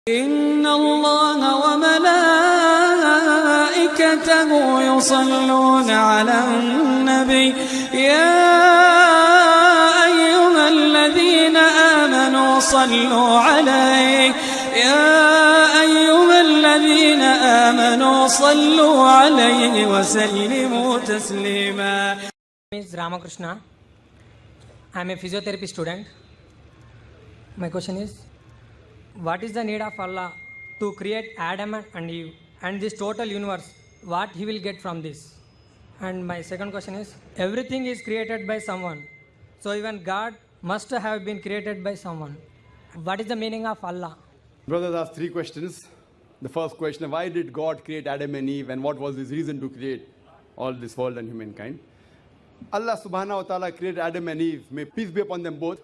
إن الله وملائكته يصلون على النبي يا أيها الذين آمنوا صلوا عليه يا أيها الذين آمنوا صلوا عليه وسلموا تسليما. My name is Ramakrishna. I am a physiotherapy student. My question is, what is the need of Allah to create Adam and Eve and this total universe? What he will get from this? And my second question is, everything is created by someone. So even God must have been created by someone. What is the meaning of Allah? Brothers asked three questions. The first question, why did God create Adam and Eve and what was his reason to create all this world and humankind? Allah subhanahu wa ta'ala created Adam and Eve, may peace be upon them both,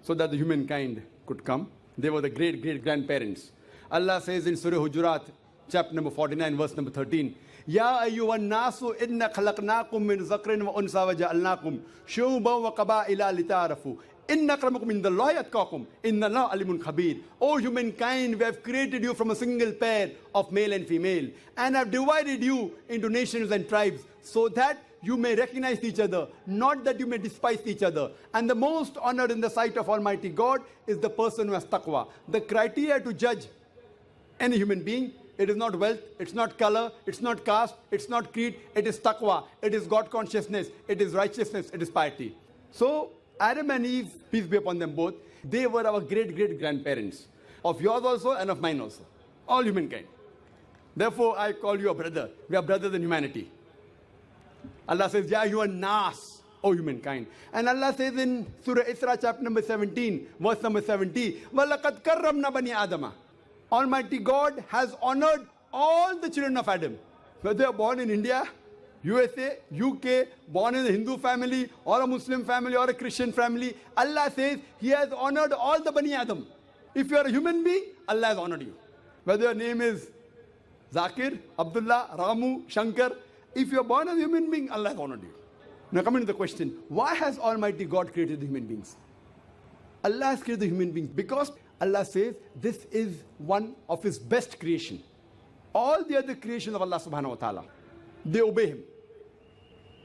so that the humankind could come. They were the great-great-grandparents. Allah says in Surah Hujurat, chapter number 49, verse number 13, Ya ayyuhan nasu inna khalaqnakum min zakrin wa unsa wa ja'alnakum shu'uban wa qaba'ila lita'arafu. Inna akramakum indallahi atqakum. Inna Allaha alimun khabir. O humankind, we have created you from a single pair of male and female and have divided you into nations and tribes so that you may recognize each other, not that you may despise each other. And the most honored in the sight of Almighty God is the person who has taqwa. The criteria to judge any human being, it is not wealth, it's not color, it's not caste, it's not creed, it is taqwa, it is God consciousness, it is righteousness, it is piety. So Adam and Eve, peace be upon them both, they were our great-great-grandparents, of yours also and of mine also, all humankind. Therefore, I call you a brother. We are brothers in humanity. Allah says, Ya ayyuhan nas, O humankind. And Allah says in Surah Isra, chapter number 17, verse number 70, وَلَقَدْ كَرَّمْنَا بَنِي آدَمَ. Almighty God has honored all the children of Adam. Whether they are born in India, USA, UK, born in a Hindu family, or a Muslim family, or a Christian family, Allah says He has honored all the Bani Adam. If you are a human being, Allah has honored you. Whether your name is Zakir, Abdullah, Ramu, Shankar, if you are born as a human being, Allah has honored you. Now coming to the question, why has Almighty God created the human beings? Allah has created the human beings because Allah says this is one of His best creation. All the other creations of Allah subhanahu wa ta'ala, they obey Him.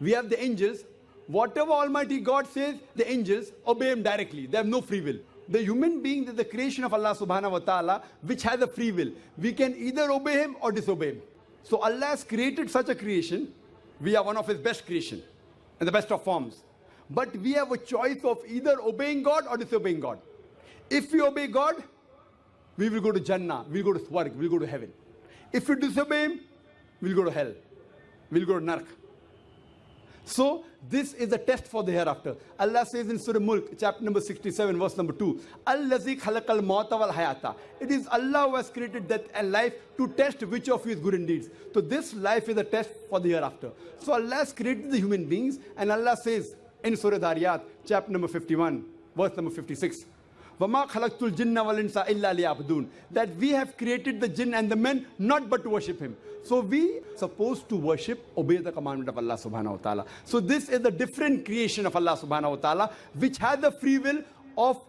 We have the angels. Whatever Almighty God says, the angels obey Him directly. They have no free will. The human being is the creation of Allah subhanahu wa ta'ala, which has a free will. We can either obey Him or disobey Him. So Allah has created such a creation. We are one of His best creation and the best of forms. But we have a choice of either obeying God or disobeying God. If we obey God, we will go to Jannah, we'll go to Swarg, we'll go to heaven. If we disobey Him, we'll go to hell, we'll go to Nark. So this is a test for the hereafter. Allah says in Surah Mulk, chapter number 67, verse number 2, Allazi khalaqal mauta wal hayata. It is Allah who has created death and life to test which of you is good in deeds. So this life is a test for the hereafter. So Allah has created the human beings, and Allah says in Surah Dhariyat, chapter number 51, verse number 56, وَمَا خَلَقْتُ الْجِنَّ وَالْإِنسَ إِلَّا لِيَعْبُدُونَ. That we have created the jinn and the men not but to worship Him. So we are supposed to worship, obey the commandment of Allah subhanahu wa ta'ala. So this is the different creation of Allah subhanahu wa ta'ala, which has the free will of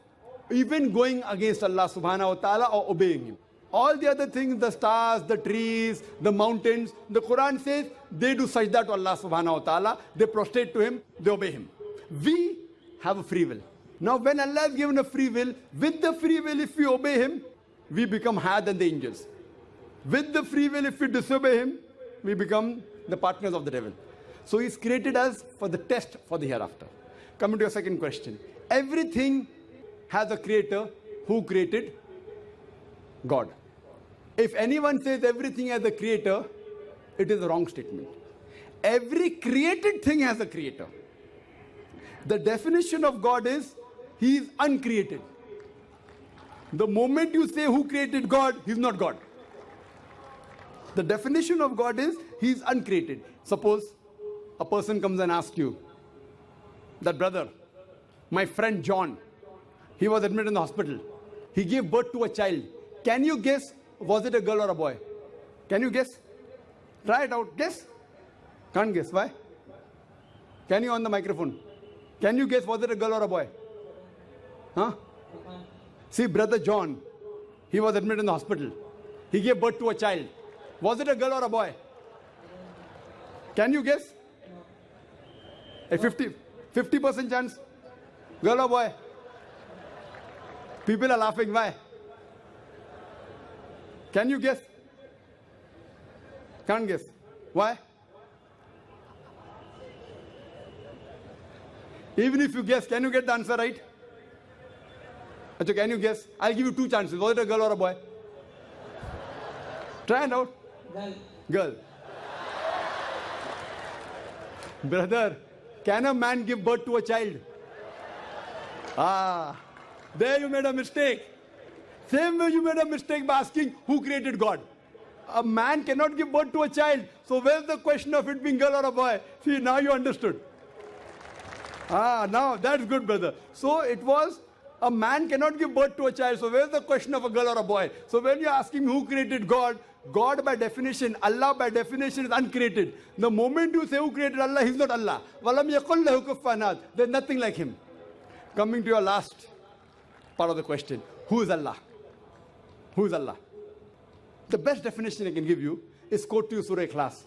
even going against Allah subhanahu wa ta'ala or obeying Him. All the other things, the stars, the trees, the mountains, the Quran says they do sajda to Allah subhanahu wa ta'ala, they prostrate to Him, they obey Him. We have a free will. Now when Allah has given a free will, with the free will if we obey Him, we become higher than the angels. With the free will if we disobey Him, we become the partners of the devil. So He's created us for the test for the hereafter. Coming to your second question. Everything has a creator. Who created? God. If anyone says everything has a creator, it is a wrong statement. Every created thing has a creator. The definition of God is He is uncreated. The moment you say who created God, He's not God. The definition of God is He is uncreated. Suppose a person comes and asks you, that brother, my friend John, he was admitted in the hospital. He gave birth to a child. Can you guess, was it a girl or a boy? Can you guess? Try it out. Guess? Can't guess. Why? Can you on the microphone? Can you guess, was it a girl or a boy? Huh? See, brother John, He was admitted in the hospital. He gave birth to a child. Was it a girl or a boy? Can you guess? A 50% chance? Girl or boy? People are laughing. Why? Can you guess? Can't guess. Why? Even if you guess, can you get the answer right? Achha, can you guess? I'll give you two chances. Was it a girl or a boy? Try it out. Girl. Brother, can a man give birth to a child? There you made a mistake. Same way you made a mistake by asking who created God. A man cannot give birth to a child. So where's the question of it being girl or a boy? See, now you understood. Now that's good, brother. So it was a man cannot give birth to a child. So where's the question of a girl or a boy? So when you're asking who created God, God by definition, Allah by definition is uncreated. The moment you say who created Allah, He's not Allah. وَلَمْ يَقُلْ لَهُ كُفُوًا أَحَدٌ. There's nothing like Him. Coming to your last part of the question. Who is Allah? Who is Allah? The best definition I can give you is quote to you Surah Ikhlas.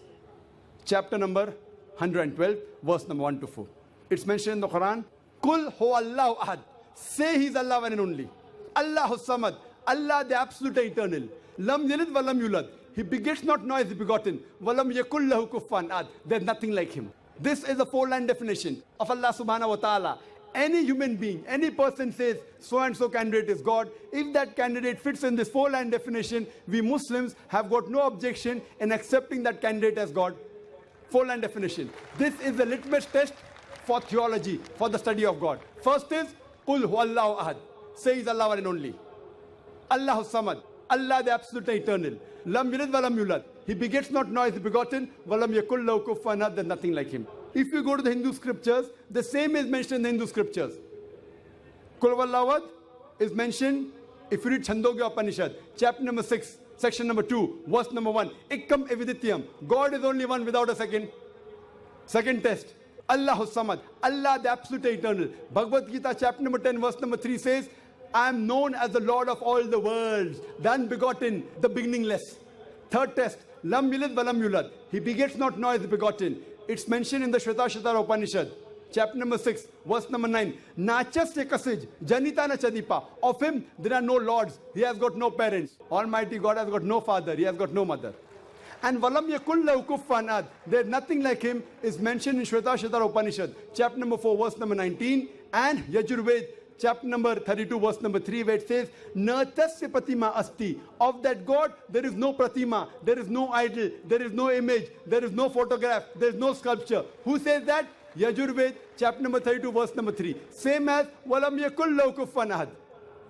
Chapter number 112, verse number 1 to 4. It's mentioned in the Quran. Kul hu Allahu ahad. Say He's Allah one and only. Allahu samad. Allah the absolute eternal. Lam yalid wa lam yulad. He begets not nor is he begotten. Wa lam yakul lahu kufuwan ahad. There's nothing like Him. This is a four-line definition of Allah subhanahu wa ta'ala. Any human being, any person says so and so candidate is God. If that candidate fits in this four-line definition, we Muslims have got no objection in accepting that candidate as God. Four-line definition. This is the litmus test for theology, for the study of God. First is Qul huwallahu ahad. Say He's Allah one and only. Allahu samad. Allah the absolute eternal. Lam yalid wa lam yulad. He begets not nor is he begotten. Wa lam yakul lahu kufuwan ahad. There's nothing like Him. If you go to the Hindu scriptures, the same is mentioned in the Hindu scriptures. Kul huwallahu ahad is mentioned if you read Chandogya Upanishad, chapter number 6, section number 2, verse number 1. Ikkam evidityam. God is only one without a second. Second test. Allahu samad. Allah the absolute eternal. Bhagavad Gita chapter number 10, verse number 3 says, I am known as the Lord of all the worlds, the unbegotten, the beginningless. Third test. Lam yalid wa lam yulad. He begets not nor is begotten. It's mentioned in the Shvetasvatara Upanishad, chapter number 6, verse number 9. Nachasya kasij, janita na chadipa. Of Him there are no lords. He has got no parents. Almighty God has got no father. He has got no mother. And walam yakul lahu kufuwan ahad. There's nothing like Him is mentioned in Shvetasvatara Upanishad, chapter number 4, verse number 19. And Yajurved, chapter number 32, verse number 3, where it says, Na tasya pratima asti. Of that God, there is no pratima, there is no idol, there is no image, there is no photograph, there is no sculpture. Who says that? Yajurved, chapter number 32, verse number 3. Same as, Walam yakul lahu kufuwan ahad.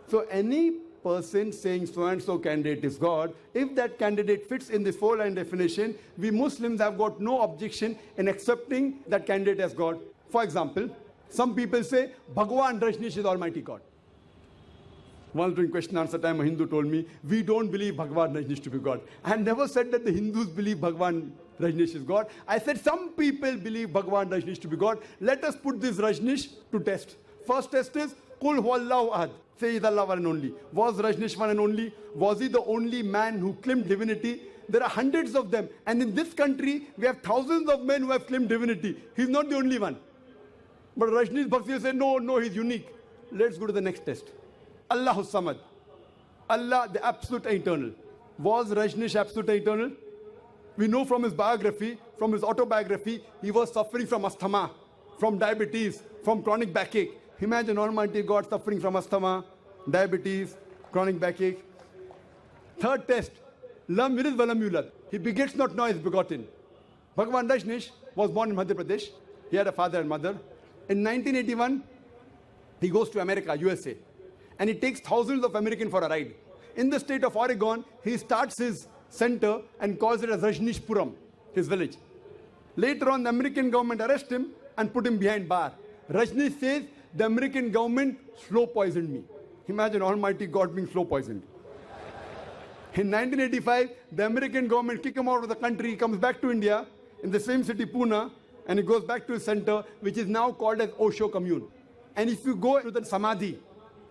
So any person saying so and so candidate is God, if that candidate fits in this four-line definition, we Muslims have got no objection in accepting that candidate as God. For example, some people say, Bhagwan Rajneesh is Almighty God. Once during question answer time, a Hindu told me, we don't believe Bhagwan Rajneesh to be God. I had never said that the Hindus believe Bhagwan Rajneesh is God. I said some people believe Bhagwan Rajneesh to be God. Let us put this Rajneesh to test. First test is, Qul huwallahu ahad. Say He's Allah one and only. Was Rajneesh one and only? Was he the only man who claimed divinity? There are hundreds of them. And in this country, we have thousands of men who have claimed divinity. He's not the only one. But Rajneesh Bhaksi said, no, he's unique. Let's go to the next test. Allahu samad. Allah, the absolute eternal. Was Rajneesh absolute eternal? We know from his biography, from his autobiography, he was suffering from asthma, from diabetes, from chronic backache. Imagine Almighty God suffering from asthma, diabetes, chronic backache. Third test. Lam yalid wa lam yulad. He begets not nor is begotten. Bhagwan Rajneesh was born in Madhya Pradesh. He had a father and mother. In 1981, he goes to America, USA. And he takes thousands of Americans for a ride. In the state of Oregon, he starts his center and calls it as Rajneeshpuram, his village. Later on, the American government arrests him and put him behind bar. Rajneesh says, the American government slow poisoned me. Imagine Almighty God being slow poisoned. In 1985, the American government kicked him out of the country. He comes back to India in the same city, Pune, and he goes back to his center, which is now called as Osho Commune. And if you go to the Samadhi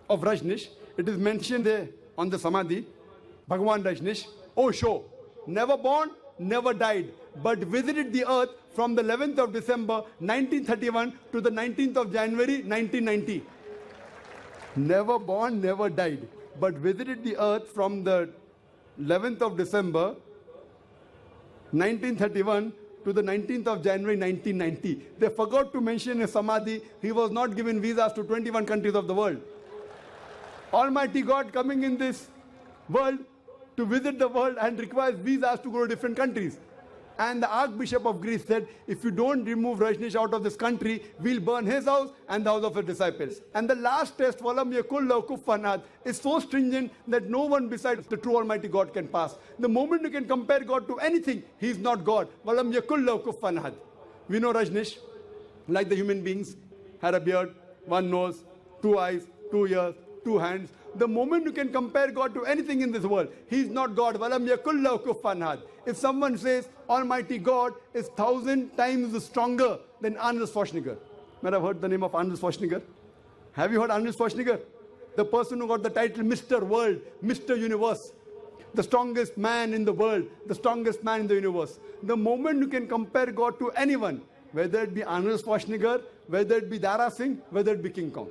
of Rajneesh, it is mentioned there on the Samadhi, Bhagavan Rajneesh, Osho, never born, never died, but visited the earth from the 11th of December 1931 to the 19th of January 1990. Never born, never died, but visited the earth from the 11th of December 1931 to the 19th of January 1990. They forgot to mention in Samadhi, he was not given visas to 21 countries of the world. Almighty God coming in this world to visit the world and requires visas to go to different countries. And the Archbishop of Greece said, if you don't remove Rajneesh out of this country, we'll burn his house and the house of his disciples. And the last test, Walam yakul lahu kufuwan ahad, is so stringent that no one besides the true Almighty God can pass. The moment you can compare God to anything, he is not God. Walam yakul lahu kufuwan ahad. We know Rajneesh, like the human beings, had a beard, one nose, two eyes, 2 ears, 2 hands. The moment you can compare God to anything in this world, he is not God. Walam yakul lahu kufuwan ahad. If someone says Almighty God is 1,000 times stronger than Arnold Schwarzenegger. Might have heard the name of Arnold Schwarzenegger? Have you heard Arnold Schwarzenegger? The person who got the title Mr. World, Mr. Universe. The strongest man in the world, the strongest man in the universe. The moment you can compare God to anyone, whether it be Arnold Schwarzenegger, whether it be Dara Singh, whether it be King Kong,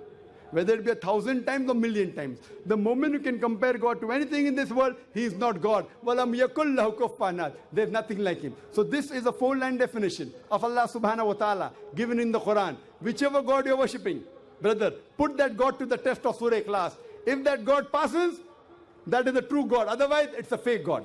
whether it be 1,000 times or 1,000,000 times. The moment you can compare God to anything in this world, he is not God. Walam yakul lahu kufuwan ahad. There is nothing like him. So this is a 4-line definition of Allah subhanahu wa ta'ala given in the Quran. Whichever God you are worshipping, brother, put that God to the test of Surah Ikhlas. If that God passes, that is the true God. Otherwise, it's a fake God.